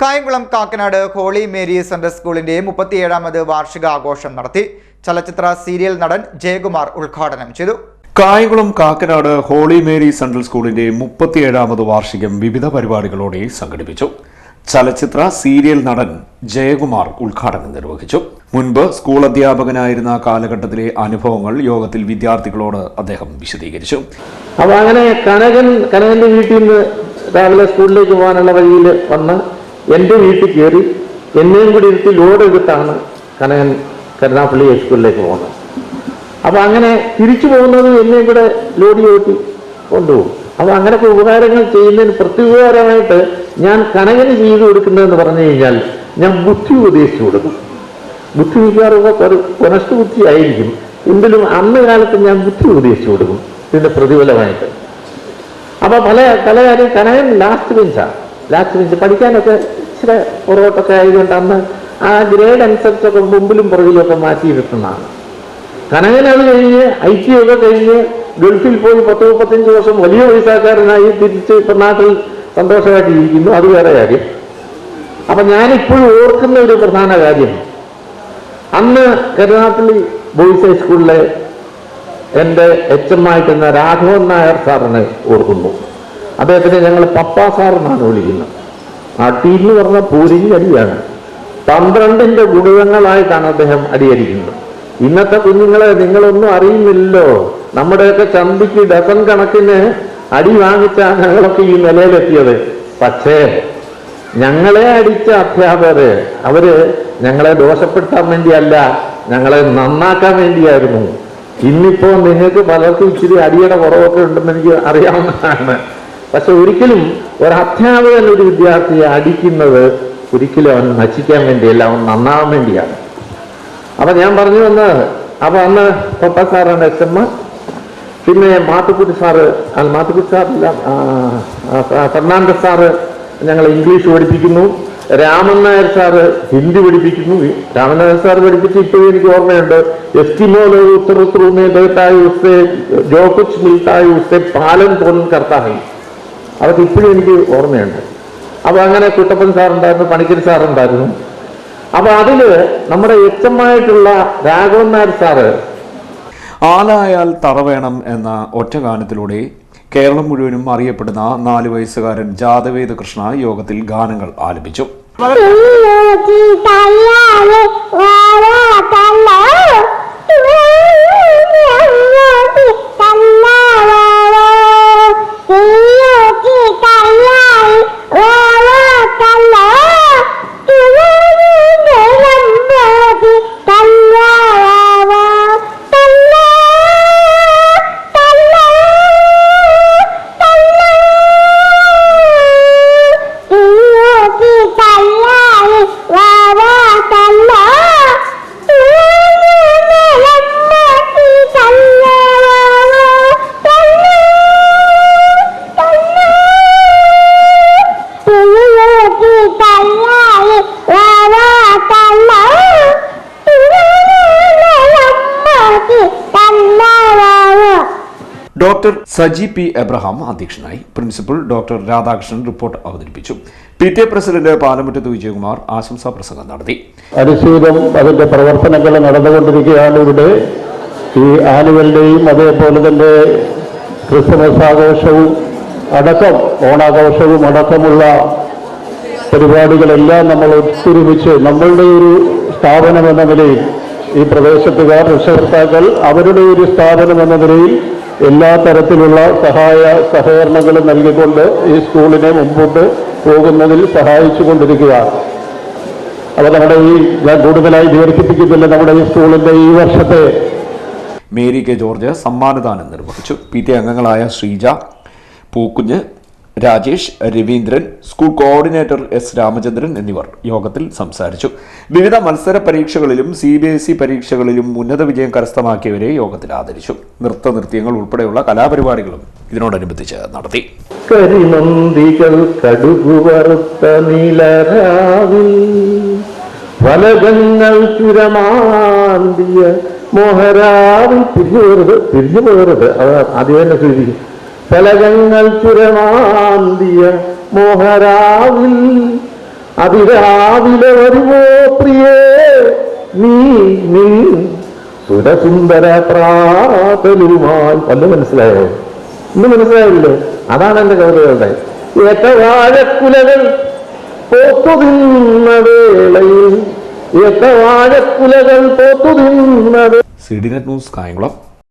Kayamkulam Kakkanad holy Mary central സ്കൂളിന്റെ 37ാമത് വാർഷികാഘോഷം നടത്തി. ചലച്ചിത്ര സീരിയൽ നടൻ ജയകുമാർ ഉദ്ഘാടനം ചെയ്തു. Kayamkulam Kakkanad holy Mary central സ്കൂളിന്റെ 37ാമത് വാർഷികം വിവിധ പരിപാടികളോടെ സംഘടിപ്പിച്ചു. ചലച്ചിത്ര സീരിയൽ നടൻ ജയകുമാർ ഉദ്ഘാടനം നിർവഹിച്ചു. മുൻപ് സ്കൂൾ അധ്യാപകനായിരുന്ന കാലഘട്ടത്തിലെ അനുഭവങ്ങൾ യോഗത്തിൽ വിദ്യാർത്ഥികളോട് അദ്ദേഹം വിശദീകരിച്ചു. അപ്പോൾ അങ്ങനെ കനകന്റെ വീട്ടിൽ നിന്ന് രാവിലെ സ്കൂളിലേക്ക് പോകാനുള്ള വഴിയിൽ വന്ന് എൻ്റെ വീട്ടിൽ കയറി എന്നെയും കൂടി ഇരുത്തി ലോഡ് എടുത്താണ് കനകൻ കരുനാപ്പള്ളി ഹൈസ്കൂളിലേക്ക് പോകുന്നത്. അപ്പോൾ അങ്ങനെ തിരിച്ചു പോകുന്നത് എന്നെയും കൂടെ ലോഡ് ചോട്ടി കൊണ്ടുപോകും. അപ്പോൾ അങ്ങനെയൊക്കെ ഉപകാരങ്ങൾ ചെയ്യുന്നതിന് പ്രത്യുപകാരമായിട്ട് ഞാൻ കനകന് ചെയ്തു കൊടുക്കുന്നതെന്ന് പറഞ്ഞു കഴിഞ്ഞാൽ ഞാൻ ബുദ്ധി ഉപദേശിച്ചു കൊടുക്കും. ബുദ്ധി വിചാരമൊക്കെ കൊനഷ്ട ബുദ്ധി ആയിരിക്കും, എങ്കിലും അന്ന് കാലത്ത് ഞാൻ ബുദ്ധി ഉപദേശിച്ചു കൊടുക്കും ഇതിൻ്റെ പ്രതിഫലമായിട്ട്. അപ്പോൾ പല കാര്യം കനകൻ ലാസ്റ്റ് ബെഞ്ച് പഠിക്കാനൊക്കെ ഇച്ചിരി പുറകോട്ടൊക്കെ ആയതുകൊണ്ട് അന്ന് ആ ഗ്രേഡ് അനുസരിച്ചൊക്കെ മുമ്പിലും പുറകിലൊക്കെ മാറ്റിയിരുത്തുന്നതാണ്. കനകൻ അത് കഴിഞ്ഞ് IT ഒക്കെ കഴിഞ്ഞ് ഗൾഫിൽ പോയി 10-35 വർഷം വലിയ പൈസക്കാരനായി തിരിച്ച് ഇപ്പം നാട്ടിൽ സന്തോഷമായിട്ട് ഇരിക്കുന്നു, അത് വേറെ കാര്യം. അപ്പം ഞാനിപ്പോഴും ഓർക്കുന്ന ഒരു പ്രധാന കാര്യം, അന്ന് കരുനാപ്പള്ളി ബോയ്സ് ഹൈസ്കൂളിലെ എൻ്റെ HM ആയിട്ടുന്ന രാഘവൻ നായർ സാറിനെ ഓർക്കുന്നു. അദ്ദേഹത്തിന് ഞങ്ങൾ പപ്പാ സാർ എന്നാണ് വിളിക്കുന്നത്. ആ ടീമെന്ന് പറഞ്ഞ പൂരിഞ്ഞ് അടിയാണ്. 12ന്റെ ഗുണിതങ്ങളായിട്ടാണ് അദ്ദേഹം അടിയടിക്കുന്നത്. ഇന്നത്തെ കുഞ്ഞുങ്ങളെ നിങ്ങളൊന്നും അറിയുന്നില്ലല്ലോ, നമ്മുടെയൊക്കെ ചന്തിക്ക് ഡസൻ കണക്കിന് അടി വാങ്ങിച്ചാണ് ഞങ്ങളൊക്കെ ഈ നിലയിലെത്തിയത്. പക്ഷേ ഞങ്ങളെ അടിച്ച അധ്യാപകര് അവര് ഞങ്ങളെ ദോഷപ്പെടുത്താൻ വേണ്ടിയല്ല, ഞങ്ങളെ നന്നാക്കാൻ വേണ്ടിയായിരുന്നു. ഇന്നിപ്പോ നിങ്ങൾക്ക് പലർക്കും ഇച്ചിരി അടിയുടെ കുറവൊക്കെ ഉണ്ടെന്ന് എനിക്ക് അറിയാവുന്നതാണ്. പക്ഷെ ഒരിക്കലും ഒരു അധ്യാപകൻ ഒരു വിദ്യാർത്ഥിയെ അടിക്കുന്നത് ഒരിക്കലും അവൻ നശിക്കാൻ വേണ്ടിയല്ല, അവൻ നന്നാവാൻ വേണ്ടിയാണ്. അപ്പൊ ഞാൻ പറഞ്ഞു വന്നത്, അപ്പൊ അന്ന് പപ്പ സാറാണ് HM, പിന്നെ മാത്തുക്കുട്ടി സാറില്ല ഫെർണാണ്ടസ് സാറ് ഞങ്ങൾ ഇംഗ്ലീഷ് പഠിപ്പിക്കുന്നു. രാമൻ നായർ സാറ് ഹിന്ദി പഠിപ്പിക്കുന്നു. രാമൻ നായർ സാറ് പഠിപ്പിച്ച് ഇപ്പോഴും എനിക്ക് ഓർമ്മയുണ്ട്. എസ്കിമോ ലോग उत्तर उत्तरों में देता है उससे जो कुछ मिलता है उससे पालन पोषण करता है. അതൊക്കെ ഇപ്പോഴും എനിക്ക് ഓർമ്മയുണ്ട്. അപ്പോൾ അങ്ങനെ കുട്ടപ്പൻ സാറുണ്ടായിരുന്നു, പണിക്കരി സാറുണ്ടായിരുന്നു. അപ്പോൾ അതിൽ നമ്മുടെ HM ആയിട്ടുള്ള രാഘവൻ നായർ സാറ് ആലായാൽ തറ വേണം എന്ന ഒറ്റ ഗാനത്തിലൂടെ കേരളം മുഴുവനും അറിയപ്പെടുന്ന 4 വയസ്സുകാരൻ ജാതവേദ കൃഷ്ണ യോഗത്തിൽ ഗാനങ്ങൾ ആലപിച്ചു. Doctor Saji P. എബ്രഹാം അധ്യക്ഷനായി. പ്രിൻസിപ്പൽ ഡോക്ടർ രാധാകൃഷ്ണൻ റിപ്പോർട്ട് അവതരിപ്പിച്ചു. PTA പ്രസിഡന്റ് പാലമുറ്റത്ത് വിജയകുമാർ ആശംസാ പ്രസംഗം നടത്തി. അനുസ്യൂതം അതിന്റെ പ്രവർത്തനങ്ങൾ നടന്നുകൊണ്ടിരിക്കുകയാണ്. ഇവിടെ ഈ ആനുവൽ ഡേയും അതേപോലെ തന്നെ ക്രിസ്മസ് ആഘോഷവും അടക്കം ഓണാഘോഷവും അടക്കമുള്ള പരിപാടികളെല്ലാം നമ്മൾ ഒത്തൊരുമിച്ച് നമ്മളുടെ ഒരു സ്ഥാപനം എന്ന നിലയിൽ ഈ പ്രദേശത്തുകാർ രക്ഷകർത്താക്കൾ അവരുടെ ഒരു സ്ഥാപനം എന്ന നിലയിൽ എല്ലാ തരത്തിലുള്ള സഹകരണങ്ങളും നൽകിക്കൊണ്ട് ഈ സ്കൂളിനെ മുമ്പോട്ട് പോകുന്നതിൽ സഹായിച്ചു കൊണ്ടിരിക്കുകയാണ്. അപ്പോൾ നമ്മുടെ ഞാൻ കൂടുതലായി ദീർഘിപ്പിക്കുന്നില്ല, നമ്മുടെ ഈ സ്കൂളിന്റെ ഈ വർഷത്തെ മേരി കെ ജോർജ് സമ്മാനദാനം നിർവഹിച്ചു. PTA അംഗങ്ങളായ Sreeja, Pookunju, Rajesh, Raveendran, school coordinator S. Ramachandran എന്നിവർ യോഗത്തിൽ സംസാരിച്ചു. വിവിധ മത്സര പരീക്ഷകളിലും CBSE പരീക്ഷകളിലും ഉന്നത വിജയം കരസ്ഥമാക്കിയവരെ യോഗത്തിൽ ആദരിച്ചു. നൃത്തനൃത്യങ്ങൾ ഉൾപ്പെടെയുള്ള കലാപരിപാടികളും ഇതിനോടനുബന്ധിച്ച് നടത്തി. കരിനന്ദികൾ കടുകുവറുത്ത നീലരാവിൽ ഫലകങ്ങൾ ചുരമാന്തിയ മോഹരാവിൽ തിരിഞ്ഞു പോകരുത് ആദ്യം തന്നെ സൂചിപ്പിക്കും. ഫലകങ്ങൾ ചുരമാന്തിയ മോഹരാവിൽ അതിരാവിലെ വരുമോ പ്രിയേ നീ നിൻ സുരസുന്ദര പ്രാതലുമായി. വല്ലതും മനസ്സിലായോ? ഇന്ന് മനസ്സിലായില്ലേ? അതാണ് എന്റെ കവിതകളുടെ ഏത്തവാഴക്കുലകൾ പോത്തുതിന്ന വേളയിൽ ഏത്തവാഴക്കുലകൾ പോത്തുതിന്ന C D net news Kayamkulam.